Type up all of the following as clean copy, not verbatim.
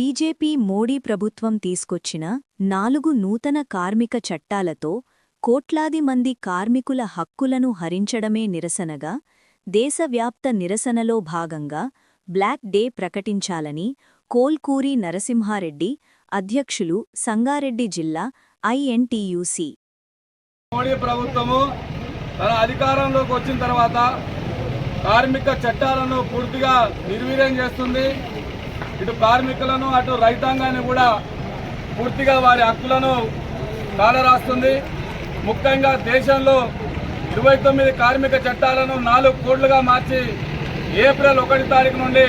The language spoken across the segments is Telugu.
బీజేపీ మోడీ ప్రభుత్వం తీసుకొచ్చిన 4 నూతన కార్మిక చట్టాలతో కోట్లాది మంది కార్మికుల హక్కులను హరించడమే నిరసనగా దేశవ్యాప్త నిరసనలో భాగంగా బ్లాక్ డే ప్రకటించాలని కోల్కూరి నరసింహారెడ్డి అధ్యక్షులు సంగారెడ్డి జిల్లా ఐఎన్టీయూసీ మోడీ ప్రభుత్వము తన అధికారంలోకి వచ్చిన తర్వాత కార్మిక చట్టాలను పూర్తిగా నిర్వీర్యం చేస్తుంది. ఇటు కార్మికులను అటు రైతాంగాన్ని కూడా పూర్తిగా వారి హక్కులను కాలరాస్తుంది. ముఖ్యంగా దేశంలో 29 కార్మిక చట్టాలను 4 కోడ్లుగా మార్చి ఏప్రిల్ 1 తారీఖు నుండి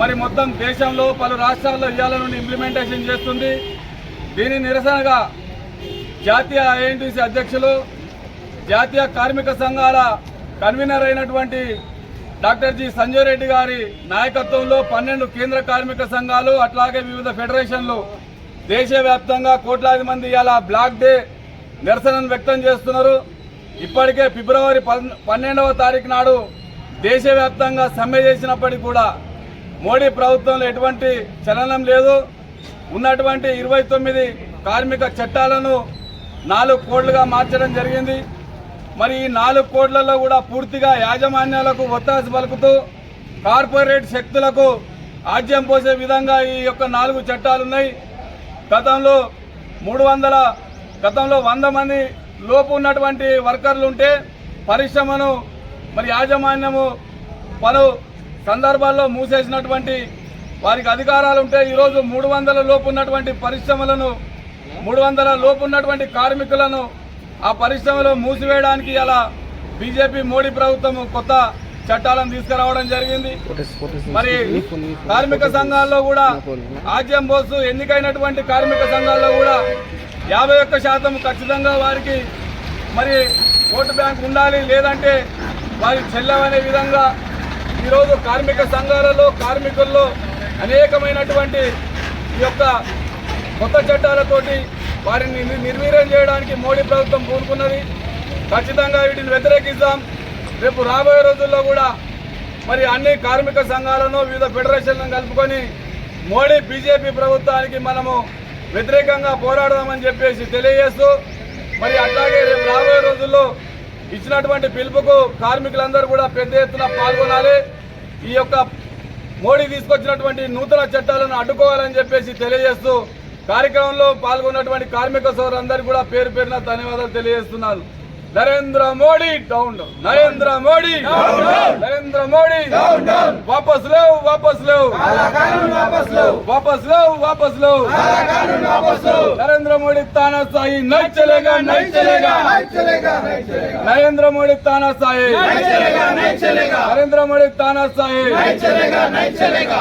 మరి మొత్తం దేశంలో పలు రాష్ట్రాల్లో ఇవాళ నుండి ఇంప్లిమెంటేషన్ చేస్తుంది. దీని నిరసనగా జాతీయ ఐఎన్టీయూసీ అధ్యక్షులు జాతీయ కార్మిక సంఘాల కన్వీనర్ అయినటువంటి డాక్టర్ జి సంజయ్ రెడ్డి గారి నాయకత్వంలో 12 కేంద్ర కార్మిక సంఘాలు అట్లాగే వివిధ ఫెడరేషన్లు దేశవ్యాప్తంగా కోట్లాది మంది ఇలా బ్లాక్ డే నిరసనను వ్యక్తం చేస్తున్నారు. ఇప్పటికే ఫిబ్రవరి 12వ తారీఖు నాడు దేశవ్యాప్తంగా సమ్మె చేసినప్పటికీ కూడా మోడీ ప్రభుత్వంలో ఎటువంటి చలనం లేదు. ఉన్నటువంటి 29 కార్మిక చట్టాలను 4 కోడ్లుగా మార్చడం జరిగింది. మరి ఈ 4 కోడ్లలో కూడా పూర్తిగా యాజమాన్యాలకు ఒత్తాసు పలుకుతూ కార్పొరేట్ శక్తులకు ఆజ్యం పోసే విధంగా ఈ యొక్క 4 చట్టాలున్నాయి. గతంలో 100 మంది లోపు ఉన్నటువంటి వర్కర్లు ఉంటే పరిశ్రమను మరి యాజమాన్యము పలు సందర్భాల్లో మూసేసినటువంటి వారికి అధికారాలు ఉంటే ఈరోజు 300 లోపు ఉన్నటువంటి పరిశ్రమలను 300 లోపు ఉన్నటువంటి కార్మికులను ఆ పరిశ్రమలో మూసివేయడానికి ఇలా బీజేపీ మోడీ ప్రభుత్వం కొత్త చట్టాలను తీసుకురావడం జరిగింది. మరి కార్మిక సంఘాల్లో కూడా ఆజ్యం పోస్తూ ఎన్నికైనటువంటి కార్మిక సంఘాల్లో కూడా 51% ఖచ్చితంగా వారికి మరి ఓటు బ్యాంక్ ఉండాలి, లేదంటే వారికి చెల్లవనే విధంగా ఈరోజు కార్మిక సంఘాలలో కార్మికుల్లో అనేకమైనటువంటి ఈ యొక్క కొత్త చట్టాలతోటి వారిని నిర్వీర్యం చేయడానికి మోడీ ప్రభుత్వం పూనుకున్నది. ఖచ్చితంగా వీటిని వ్యతిరేకిస్తాం. రేపు రాబోయే రోజుల్లో కూడా మరి అన్ని కార్మిక సంఘాలను వివిధ ఫెడరేషన్లను కలుపుకొని మోడీ బీజేపీ ప్రభుత్వానికి మనము వ్యతిరేకంగా పోరాడదామని చెప్పేసి తెలియజేస్తూ మరి అట్లాగే రేపు రాబోయే రోజుల్లో ఇచ్చినటువంటి పిలుపుకు కార్మికులందరూ కూడా పెద్ద ఎత్తున పాల్గొనాలి. ఈ యొక్క మోడీ తీసుకొచ్చినటువంటి నూతన చట్టాలను అడ్డుకోవాలని చెప్పేసి తెలియజేస్తూ కార్యక్రమంలో పాల్గొన్నటువంటి కార్మిక సోదరులందరికీ కూడా పేరు పేరున ధన్యవాదాలు తెలియజేస్తున్నాను. నరేంద్ర మోడీ డౌన్ డౌన్, నరేంద్ర మోడీ నరేంద్ర మోడీ వాపస్ లేవు, వాపస్ లేవు, వాపస్ లేవు, వాపస్ లేవు. నరేంద్ర మోడీ తానాశాహీ नहीं चलेगा, नहीं चलेगा, नरेंद्र मोदी तानाशाही नहीं चलेगा, नहीं चलेगा, नरेंद्र मोदी तानाशाही नहीं चलेगा, नहीं चलेगा.